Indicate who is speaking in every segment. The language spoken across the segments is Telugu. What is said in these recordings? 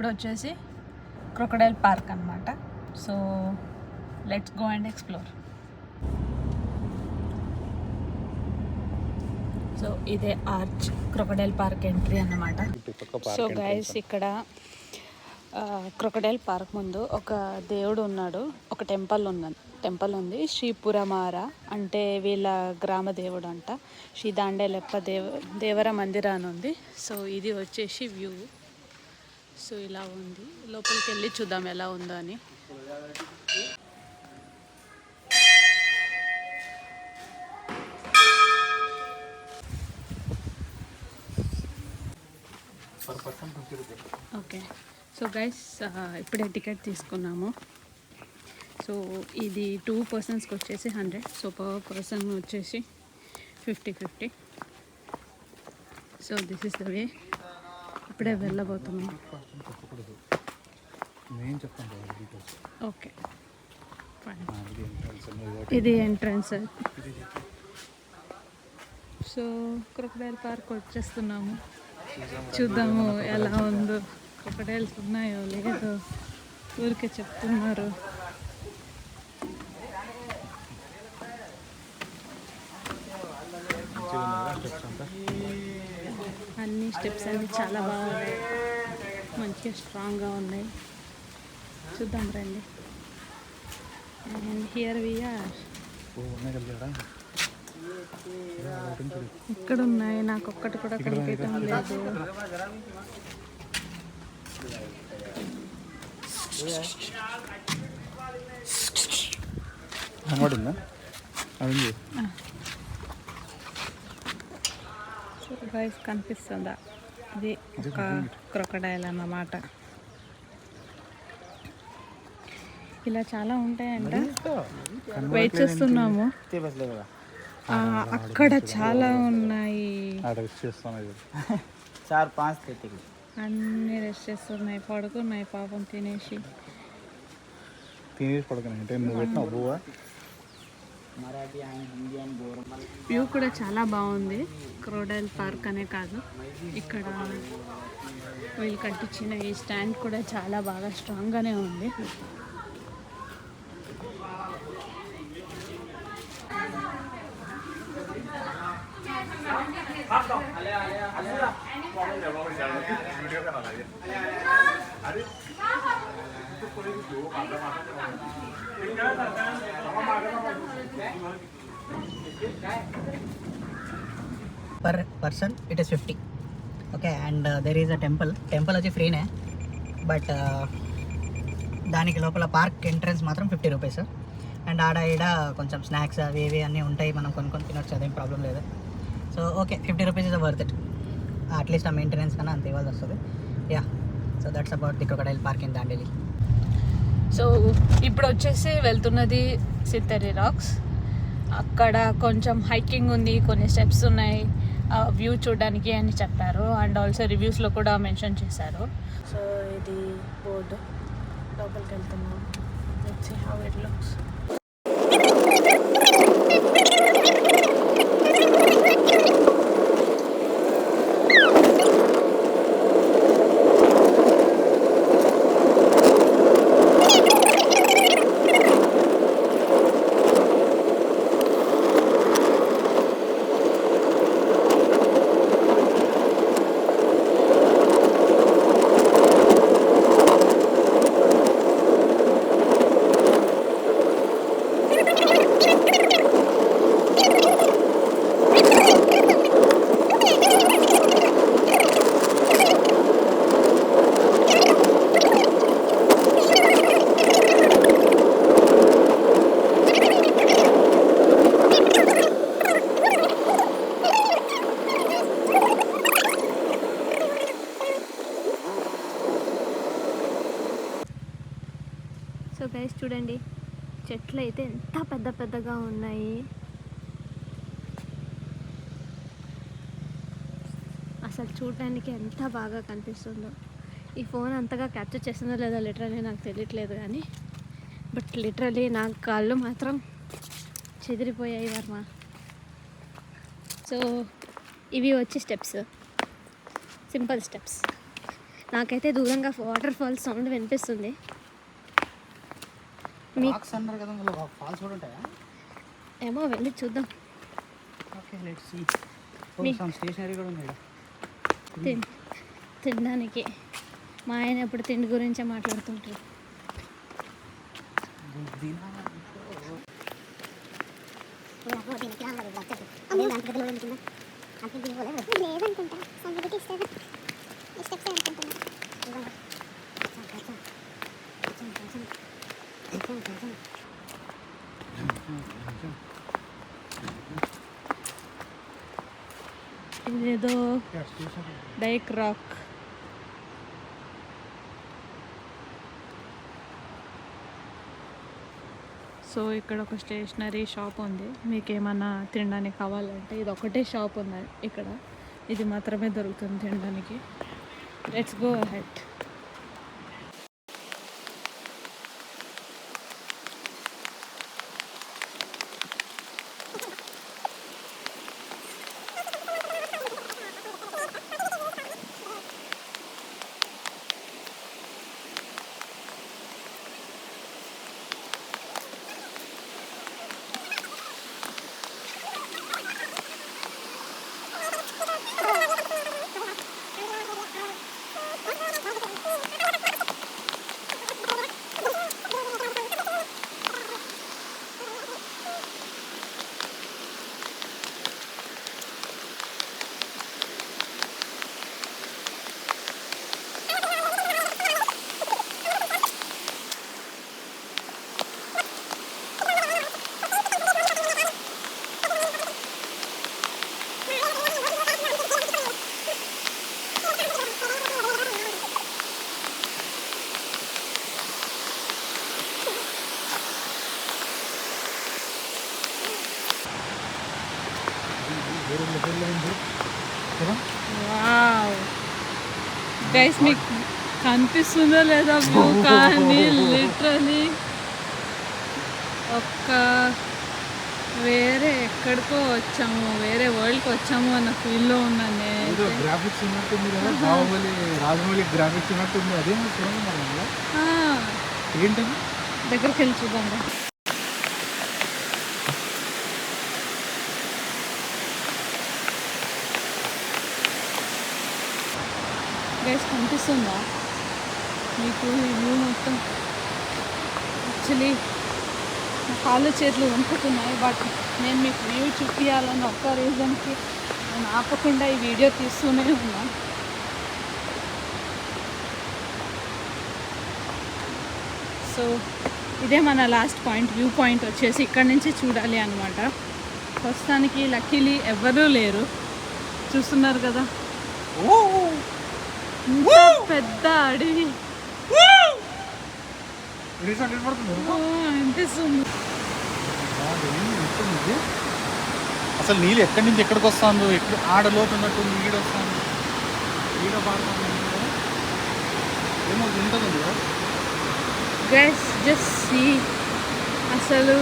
Speaker 1: ఇప్పుడు వచ్చేసి క్రొకడైల్ పార్క్ అన్నమాట. So let's go and explore. So ఇదే ఆర్చ్ క్రొకడైల్ పార్క్ ఎంట్రీ అన్నమాట. సో గైస్ ఇక్కడ క్రొకడైల్ పార్క్ ముందు ఒక దేవుడు ఉన్నాడు, ఒక టెంపుల్ ఉంది. శ్రీ పురమార అంటే వీళ్ళ గ్రామ దేవుడు అంట. శ్రీ దాండేలప్ప దేవర మందిర అని ఉంది. సో ఇది వచ్చేసి వ్యూ. సో ఇలా ఉంది, లోపలికి వెళ్ళి చూద్దాం ఎలా ఉందో అని. ఓకే, సో గైస్ ఇప్పుడే టికెట్ తీసుకున్నాము. సో ఇది 2 పర్సన్స్కి వచ్చేసి 100. సో పర్ పర్సన్ వచ్చేసి 50. So this is the way. ఇప్పుడే వెళ్ళబోతున్నాం. ఓకే ఫైన్, ఇది ఎంట్రన్స్. సో క్రొకడైల్ పార్క్ వచ్చేస్తున్నాము. చూద్దాము ఎలా ఉందో. క్రొకడైల్స్ ఉన్నాయో లేదో ఊరికే చెప్తున్నారు. అన్ని స్టెప్స్ అన్ని చాలా బాగున్నాయి, మంచిగా స్ట్రాంగ్గా ఉన్నాయి. చూద్దాం రండి. And here we are. ఇక్కడ ఉన్నాయి, నాకు ఒక్కటి కూడా కనిపించడం లేదు. గైస్ కనిపిస్తుందా? ఇది ఒక క్రొకడైల్ అన్నమాట. ఇలా చాలా ఉంటాయంట. వెయిట్ చేస్తున్నాము. అక్కడ చాలా ఉన్నాయి, అన్ని రెస్ట్ చేస్తున్నాయి, పడుకున్నాయి పాపం తినేసి పడుకున్నాయి. వ్యూ కూడా చాలా బాగుంది. క్రొకడైల్ పార్క్ అనే కాదు, ఇక్కడ వీళ్ళు కట్టించిన ఈ స్టాండ్ కూడా చాలా బాగా స్ట్రాంగ్గానే ఉంది.
Speaker 2: Per person it is 50. Okay, and there is a temple వచ్చి ఫ్రీనే, బట్ దానికి లోపల పార్క్ ఎంట్రన్స్ మాత్రం 50 రూపీస్. అండ్ ఆడ ఈడ కొంచెం స్నాక్స్ అవి ఇవి అన్నీ ఉంటాయి, మనం కొనుక్కొని తినొచ్చు, అదేం ప్రాబ్లం లేదు. So okay, 50 rupees is worth it. At least ఆ మెయింటెనెన్స్ కన్నా అంత ఇవ్వాల్సి వస్తుంది. Yeah, so that's about the crocodile park in Dandeli.
Speaker 1: So ఇప్పుడు వచ్చేసి వెళ్తున్నది సిత్తరి రాక్స్. అక్కడ కొంచెం హైకింగ్ ఉంది, కొన్ని స్టెప్స్ ఉన్నాయి వ్యూ చూడడానికి అని చెప్పారు. అండ్ ఆల్సో రివ్యూస్లో కూడా మెన్షన్ చేశారు. సో ఇది బోర్డు, లోపలికి వెళ్తున్నాం. Let's see how it looks.
Speaker 3: So guys చూడండి, చెట్లు అయితే ఎంత పెద్దగా ఉన్నాయి. అసలు చూడడానికి ఎంత బాగా కనిపిస్తుందో. ఈ ఫోన్ అంతగా క్యాప్చర్ చేస్తుందో లేదో లిటరలీ నాకు తెలియట్లేదు, కానీ బట్ లిటరలీ నా కాళ్ళు మాత్రం చెదిరిపోయాయి వర్మ. సో ఇవి వచ్చి స్టెప్స్, సింపుల్ స్టెప్స్. నాకైతే దూరంగా వాటర్ ఫాల్స్ సౌండ్ వినిపిస్తుంది.
Speaker 2: రాక్స్ అన్నారు కదా, అందులో ఫాల్స్ కూడా ఉంటాయా?
Speaker 3: ఏమో వెళ్ళి చూద్దాం.
Speaker 2: Okay let's see. Some stationery కూడా ఉంది.
Speaker 3: తినడానికి మా ఆయన ఎప్పుడు తిండి గురించే మాట్లాడుతుంటారు. ఇదేదో డైక్ రాక్. సో ఇక్కడ ఒక స్టేషనరీ షాప్ ఉంది. మీకు ఏమన్నా తినడానికి కావాలంటే ఇది ఒకటే షాప్ ఉంది ఇక్కడ. ఇది మాత్రమే దొరుకుతుంది తినడానికి. Let's go ahead. Wow guys, మీకు కనిపిస్తుందో లేదా వ్యూ, కానీ లిటరలీ వేరే ఎక్కడికో వచ్చాము, వేరే వరల్డ్కి వచ్చాము అన్న ఫీల్లో ఉన్నాను నేను.
Speaker 4: గ్రాఫిక్స్ ఉన్నట్టుంది కదా, బాహుబలి రాజమౌళి గ్రాఫిక్స్ ఉన్నట్టుంది. అదేమో చూడండి మరి ఏంటది,
Speaker 3: దగ్గరికి వెళ్ళి చూద్దాం. గైస్ కనిపిస్తుందా మీకు ఈ వ్యూ మొత్తం? యాక్చువల్లీ నా కాళ్ళు చేతులు వణుకుతున్నాయి, బట్ నేను మీకు వ్యూ చూపించాలని ఒక్క రీజన్కి నేను ఆపకుండా ఈ వీడియో తీస్తూనే ఉన్నా. సో ఇదే మన లాస్ట్ పాయింట్, వ్యూ పాయింట్ వచ్చేసి ఇక్కడ నుంచి చూడాలి అనమాట. ప్రస్తుతానికి లక్కీలీ ఎవరూ లేరు, చూస్తున్నారు కదా పెద్ద అడవి అనిపిస్తుంది.
Speaker 4: అసలు నీళ్ళు ఎక్కడి నుంచి ఎక్కడికి వస్తాను, ఎక్కడ ఆడ లోతు ఉన్నట్టు నీడ వస్తాను, నీడ పాడుతుంది ఏమో ఉంటుంది.
Speaker 3: గైస్ జస్ట్ సీ, అసలు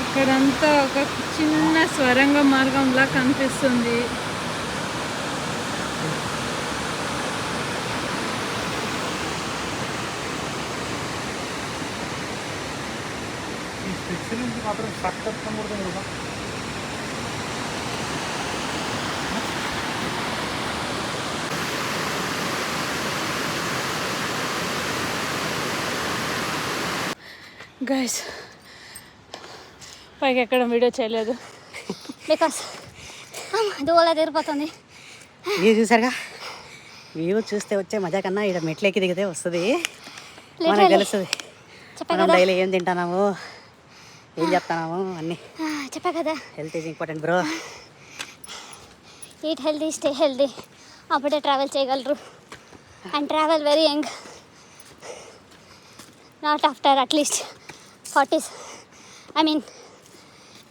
Speaker 3: ఇక్కడంతా ఒక చిన్న స్వరంగ మార్గంలా కనిపిస్తుంది.
Speaker 4: ఈ స్పెక్స్ నుంచి మాత్రం సక్కత్వం కూడా కదా.
Speaker 3: గైస్ పైకి ఎక్కడ వీడియో చేయలేదు బికాస్ దూలా తిరిగిపోతుంది.
Speaker 2: వ్యూ చూసారుగా, వ్యూ చూస్తే వచ్చే మజా కన్నా ఇక్కడ మెట్లెక్కి దిగితే వస్తుంది, మనకు తెలుస్తుంది. మనం డైలీ ఏం తింటున్నాము, ఏం చెప్తున్నాము అన్నీ
Speaker 3: చెప్పా కదా.
Speaker 2: Health is important bro.
Speaker 3: Eat healthy, stay healthy, అప్పుడే ట్రావెల్ చేయగలరు. And travel very young, not after at least 40s. I mean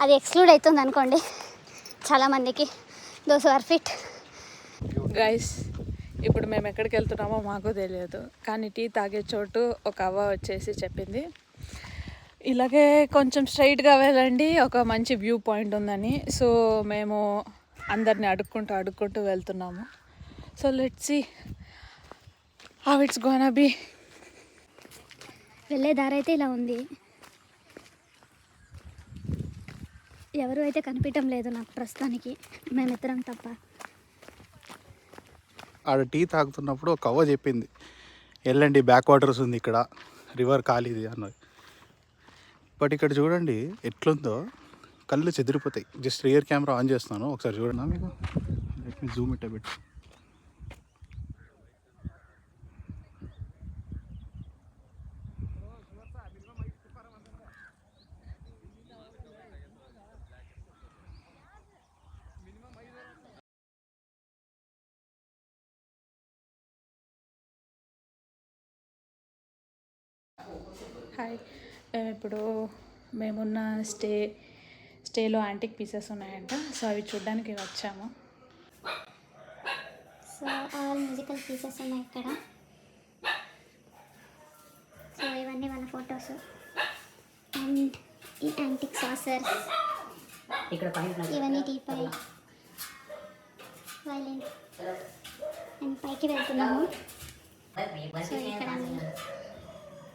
Speaker 3: అది ఎక్స్క్లూడ్ అవుతుంది అనుకోండి చాలామందికి, దోస్ ఆర్ ఫిట్. గైస్ ఇప్పుడు మేము ఎక్కడికి వెళ్తున్నామో మాకు తెలియదు, కానీ టీ తాగే చోటు ఒక అవ్వ వచ్చేసి చెప్పింది ఇలాగే కొంచెం స్ట్రైట్గా వెళ్ళండి, ఒక మంచి వ్యూ పాయింట్ ఉందని. సో మేము
Speaker 1: అందరిని అడుక్కుంటూ వెళ్తున్నాము. So let's see how it's gonna be.
Speaker 3: వెళ్ళే దారి అయితే ఇలా ఉంది. ఎవరు అయితే కనిపించడం లేదు నాకు ప్రస్తుతానికి, మేమిద్దరం తప్ప.
Speaker 4: ఆడ టీ తాగుతున్నప్పుడు ఒక కవ్వ చెప్పింది, వెళ్ళండి బ్యాక్ వాటర్స్ ఉంది ఇక్కడ, రివర్ ఖాళీది అన్నది. బట్ ఇక్కడ చూడండి ఎట్లుందో, కళ్ళు చెదిరిపోతాయి. జస్ట్ రియర్ కెమెరా ఆన్ చేస్తున్నాను, ఒకసారి చూడండి మీకు. Let me Zoom it a bit.
Speaker 1: Hi, ఇప్పుడు మేమున్న స్టేలో యాంటిక్ పీసెస్ ఉన్నాయంట. సో అవి చూడడానికి వచ్చాము.
Speaker 5: సో ఆల్ మ్యూజికల్ పీసెస్ ఉన్నాయి ఇక్కడ. సో ఇవన్నీ వాళ్ళ ఫొటోస్ అండ్ ఈ యాంటిక్ సాసర్స్,
Speaker 2: ఇక్కడ పైన
Speaker 5: ఇవన్నీ టీపై, వైలిన్. అండ్ పైకి వెళ్తున్నాము. సో ఇక్కడ అన్ని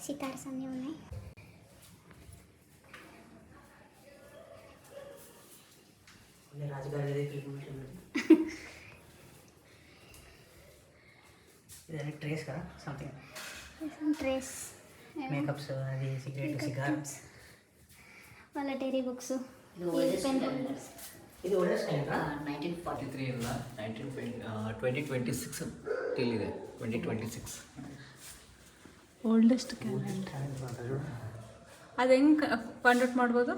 Speaker 5: సితార్స్ అన్నీ ఉన్నాయి.
Speaker 2: రాజుగారి ఇదన్నీ ట్రేస్ కదా, సంథింగ్
Speaker 5: ట్రేస్,
Speaker 2: మేకప్స్, అది సిగరెట్, సిగార్.
Speaker 5: వాళ్ళ డైరీ బుక్స్, పెన్ హోల్డర్స్.
Speaker 2: ఇది ఓల్డర్ స్టైల్
Speaker 6: 1943 ಇಲ್ಲ 2026 till ಇದೆ 2026.
Speaker 1: Oldest calendar. ಅದು ಹೆಂಗೆ ಫೈಂಡ್ ಔಟ್ ಮಾಡ್ಬೋದು?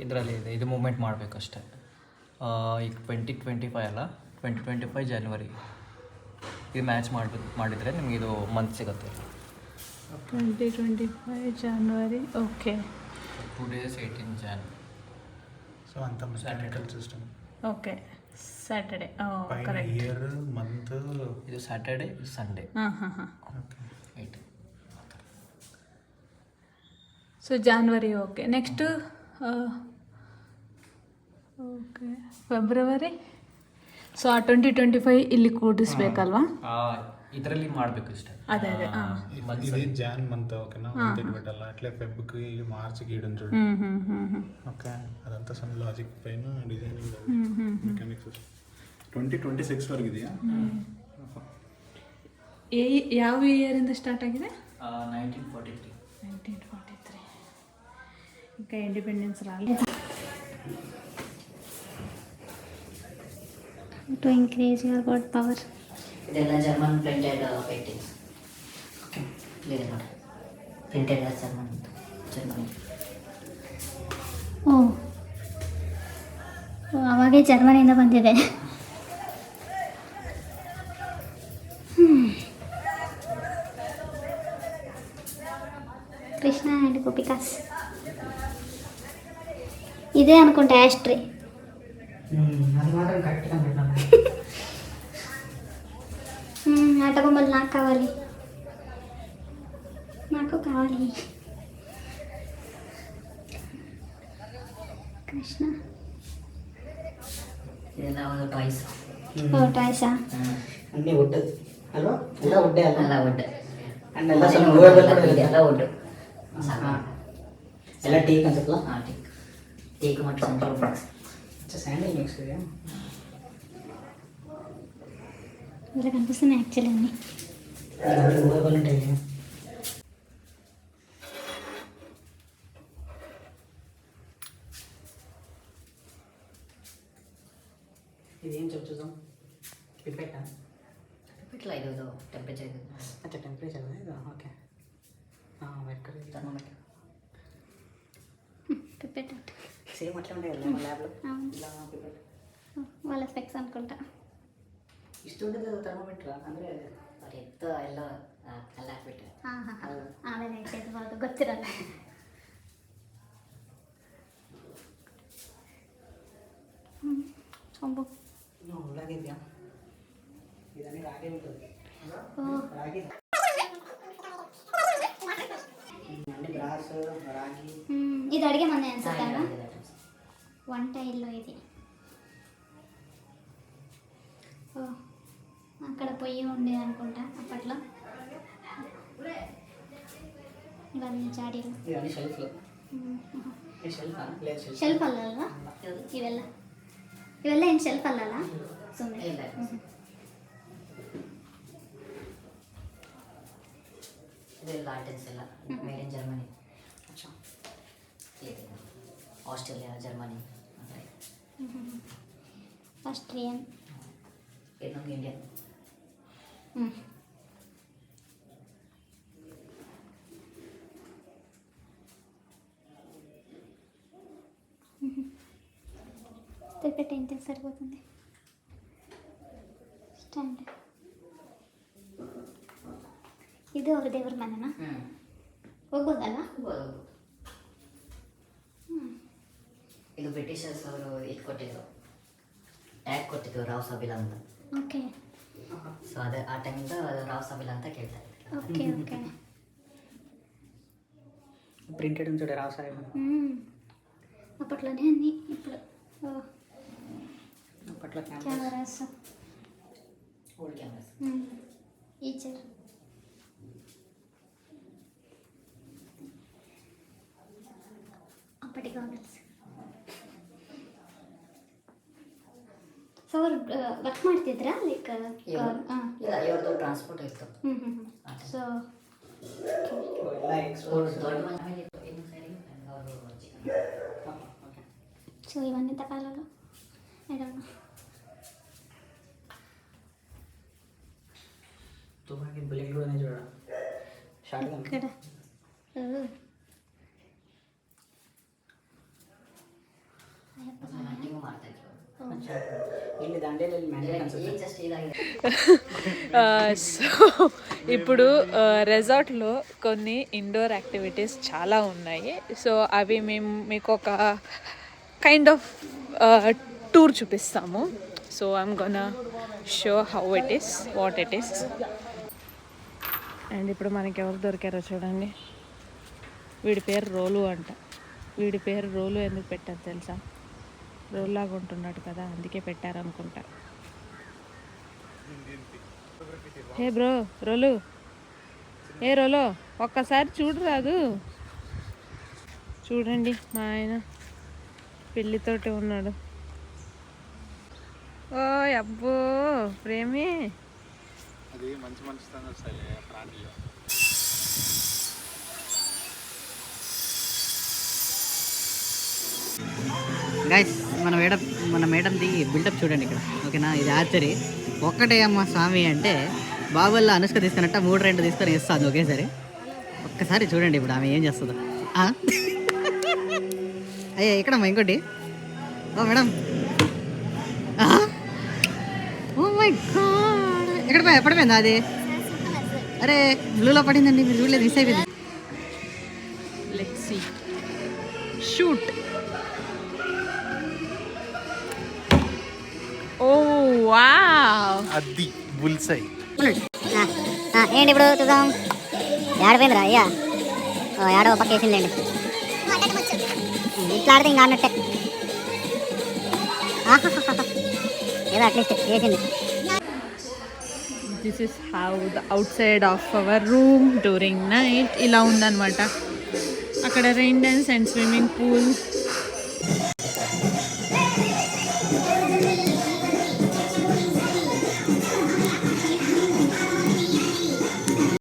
Speaker 6: ಇದರಲ್ಲಿ ಇದೆ, ಇದು ಮೂವ್ಮೆಂಟ್ ಮಾಡಬೇಕಷ್ಟೆ. ಈಗ 2025 ಅಲ್ಲ, 2025 ಜನವರಿ ಇದು ಮ್ಯಾಚ್ ಮಾಡಿದರೆ ನಿಮಗೆ ಇದು ಮಂತ್ ಸಿಗುತ್ತೆ.
Speaker 1: 2025 ಜನವರಿ. ಓಕೆ.
Speaker 6: 2 days 18 Jan.
Speaker 4: సో అంత mechanical system.
Speaker 1: Okay, Saturday. Correct.
Speaker 4: Year, month.
Speaker 6: ಇದು ಸ್ಯಾಟರ್ಡೆ, ಇದು ಸಂಡೇ.
Speaker 1: ಹಾಂ.
Speaker 4: Okay.
Speaker 6: 8.
Speaker 1: So January. Okay. Next okay February. So ಆ 2025 ಇಲ್ಲಿ ಕೂಡಿಸ್ಬೇಕಲ್ವಾ?
Speaker 6: ಇದರಲ್ಲಿ ಮಾಡಬೇಕು ಇಷ್ಟೇ.
Speaker 1: ಅದೇ
Speaker 4: ఇది జాన్ మంత్, ఓకేనా? పెట్టాలి అట్లే ఫెబ్కి, మార్చ్కి ఇయడం చూడు. ఓకే, అదంతా సమ్ లాజిక్ పైన డిజైనింగ్, మెకానిక్స్. 2026 వరకు ఇది.
Speaker 1: ಯಾವ ಇಯರಿಂದ ಸ್ಟಾರ್ಟ್ ಆಗಿದೆ?
Speaker 6: 1943.
Speaker 1: 1943. ఇంకా ఇండిపెండెన్స్ రాలేదు.
Speaker 5: To increase your god power.
Speaker 2: ಇದೆಲ್ಲ ಜರ್ಮನ್ ಪ್ರಿಂಟೆಡ್ ಪೇಂಟಿಂಗ್ಸ್. ಓಕೆ, ಇದೆ ನೋಡಿ, ಪ್ರಿಂಟೆಡ್ ಜರ್ಮನ್.
Speaker 5: ಓ, ಅವಾಗೇ ಜರ್ಮನಿಯಿಂದ ಬಂದಿದೆ. కృష్ణ అండ్ గోపికాస్. ఇదే అనుకుంటా యాస్ట్రీ.
Speaker 2: అది మాత్రం కరెక్ట్గా పెట్టాను.
Speaker 5: ఆట బొమ్మలు నాకు కావాలి. కృష్ణ.
Speaker 2: ಇದೆಲ್ಲ ಟಾಯ್ಸ್.
Speaker 5: ఓ టాయ్సా?
Speaker 2: అన్నీ వుడ్ ಅಲ್ವಾ? ಎಲ್ಲ ವುಡ್ಡೇ ಅಲ್ಲ?
Speaker 6: ಎಲ್ಲ ವುಡ್.
Speaker 2: ಅಂಡ್ ಎಲ್ಲ ಸ್ವಲ್ಪ ಮೂವೇಬಲ್ ಕೂಡ ಇದೆ.
Speaker 6: ಎಲ್ಲ ವುಡ್.
Speaker 2: ಎಲ್ಲ ಟೀಕ್ ಅನ್ಸುತ್ತಲ್ಲ?
Speaker 6: ಟೀಕ್ ಮತ್ತು ಸೆಂಟ್ರಲ್ ಬಾಕ್ಸ್.
Speaker 2: ಸ್ಯಾಂಡಲ್ ಮಿಕ್ಸ್ ಇದೆ.
Speaker 5: ఇలా కనిపిస్తున్నాయి యాక్చువల్లీ అన్నీ.
Speaker 2: మూవేబల్ ఉంటాయి. ఇదేం చెప్పు చూద్దాం. పిపెట్టా?
Speaker 6: పిపెట్లా ಇದು ಟೆಂಪರೇಚರ್ ಇದು.
Speaker 2: అచ్చా, టెంపరేచర్ ఇది. Okay, mercury thermometer.
Speaker 5: Pipette
Speaker 2: same అట్లా ఉంటాయి కదా మా ల్యాబ్లో. ఇలా పిపెట్
Speaker 5: వాళ్ళ స్పెక్స్ అనుకుంటా.
Speaker 2: ಇಷ್ಟು ದೊಡ್ಡದು ಥರ್ಮೋಮೀಟ್ರಾ? ಅಂದರೆ
Speaker 6: ಅವ್ರು ಎತ್ತ ಎಲ್ಲ ಎಲ್ಲ ಹಾಕ್ಬಿಟ್ರೆ.
Speaker 5: ಆಮೇಲೆ ಇಟ್ಟಿರ್ಬೋದು, ಗೊತ್ತಿರಲ್ಲ. ಸೊಂಬು
Speaker 2: ಒಳಗಿದೆಯಾ? ಇದನ್ನೇ ರಾಗಿ ఉంటుంది. ರಾಗಿ అంటే బ్రాస్, రాగి.
Speaker 5: ఇది అడిగే మన ఆన్సర్ కదా. వంట ఇల్లు ఇది. ఓ అక్కడ పొయ్యి ఉండేది అనుకుంటా అప్పట్లో. ఇవన్నీ జాడీలు.
Speaker 2: ఇవన్నీ షెల్ఫ్లు.
Speaker 5: షెల్ఫ్ అల్లాలా ఇవెల్ల ఏం షెల్ఫ్ అల్లాలా సుందర.
Speaker 7: ఇది లాటెన్స్ ಎಲ್ಲ ಮೇಡ್ ಇನ್ ಜರ್ಮನಿ. अच्छा ಇದು ಆಸ್ಟ್ರೇಲಿಯಾ ಜರ್ಮನಿ ಅಂದ್ರೆ
Speaker 5: ఆస్ట్రియన్.
Speaker 7: ಇದು ನಮ್ಗೆ ಇಂಡಿಯನ್.
Speaker 5: తిరుపతి ఎంత సరిపోతుంది స్టాండ్. ಇದು ಅವ್ರ ದೇವ್ರ ಮನೆನಾ? ಹೋಗ್ಬೋದಲ್ಲ?
Speaker 7: ಇದು ಬ್ರಿಟಿಷರ್ಸ್ ಅವರು ಇದು ಕೊಟ್ಟಿದ್ರು, ಟ್ಯಾಗ್ ಕೊಟ್ಟಿದ್ರು ರಾವ್ ಸಬಿಲ ಅಂತ.
Speaker 5: ಓಕೆ.
Speaker 7: ಸೊ ಅದೇ ಆ ಟೈಮಿಂದ ರಾವ್ ಸಬಿಲ ಅಂತ ಕೇಳ್ತಾ ಇದ್ರು.
Speaker 5: Okay okay.
Speaker 2: ప్రింటెడ్ చూడే రావు సాహెబ్.
Speaker 5: అప్పట్లోనే అన్నీ ఇప్పుడు
Speaker 2: అప్పట్లో
Speaker 5: కెమెరాస్.
Speaker 7: Old cameras.
Speaker 5: ఈచర్. ಅಪ್ಪಟಿ ಗಾಗಲ್ಸ್. ಸೊ ಅವ್ರು ವರ್ಕ್ ಮಾಡ್ತಿದ್ರಾ ಲೈಕ್?
Speaker 7: ಇಲ್ಲ, ಇವ್ರದ್ದು ಟ್ರಾನ್ಸ್ಪೋರ್ಟ್ ಇತ್ತು.
Speaker 5: ಸೊ
Speaker 7: ದೊಡ್ಡ ಮನೆ ಇನ್ನು ಸೈಡಿಗೆ ಅವರು
Speaker 5: సో ఇవన్నీ తపాలలో ఐడోంట్.
Speaker 2: తుపాకి బుల్లెట్ కూడా చూడడం షార్ట్ గన్
Speaker 5: ఇక్కడ
Speaker 7: ಹಂಟಿಂಗ್ ಮಾಡ್ತಾ ಇದ್ರು.
Speaker 2: ಇಲ್ಲಿ ದಾಂಡೇಲಿ ಮ್ಯಾಂಡೇಟ್
Speaker 7: ಈಗ ಜಸ್ಟ್ ಇದಾಗಿದೆ.
Speaker 1: సో ఇప్పుడు రెసార్ట్లో కొన్ని ఇండోర్ యాక్టివిటీస్ చాలా ఉన్నాయి. సో అవి మేము మీకు ఒక కైండ్ ఆఫ్ టూర్ చూపిస్తాము. So I'm gonna show how it is, what it is. And ఇప్పుడు మనకి ఎవరు దొరికారో చూడండి. వీడి పేరు రోలు అంట. వీడి పేరు రోలు ఎందుకు పెట్టారు తెలుసా? రోల్లాగా ఉంటున్నాడు కదా, అందుకే పెట్టారనుకుంటా. హే బ్రో రోలు, ఏ రోలో ఒక్కసారి చూడరాదు. చూడండి మా ఆయన పెళ్ళితోటి ఉన్నాడు. ఓ అబ్బో ప్రేమి.
Speaker 4: అది మంచి మనసుతో వస్తాయి ప్రాణిలో.
Speaker 2: గైస్ మన మేడంది బిల్డప్ చూడండి ఇక్కడ. ఓకేనా, ఇది ఆర్చరీ. ఒక్కటే అమ్మ స్వామి అంటే బాబుల్లో అనుష్క తీసుకున్నట్ట 3-2 తీసుకొని ఇస్తుంది ఒకేసారి. ఒక్కసారి చూడండి ఇప్పుడు ఆమె ఏం చేస్తుందో. అయ్యా ఇక్కడమ్మా ఇంకోటి. ఓ మేడం, ఓ మై గాడ్, ఎక్కడ పడిపోయిందా అది? అరే బ్లూలో పడిందండి, మీరు చూడలేదు, మిస్ అయిపోయింది.
Speaker 1: Let's see. Shoot. Oh wow,
Speaker 4: అది బుల్సై.
Speaker 5: ఏంటి ఇప్పుడు చూద్దాం. ఏడిపోయిందిరా అయ్యా? ఏడో పక్క వేసిందండి. ఇట్లా ఆడితే ఇంకా ఆడినట్టే. ఏదో అట్లీస్ట్ వేసింది.
Speaker 1: This is how the out side of our room during night. ఇలా ఉందన్నమాట. అక్కడ rain dance and swimming pool.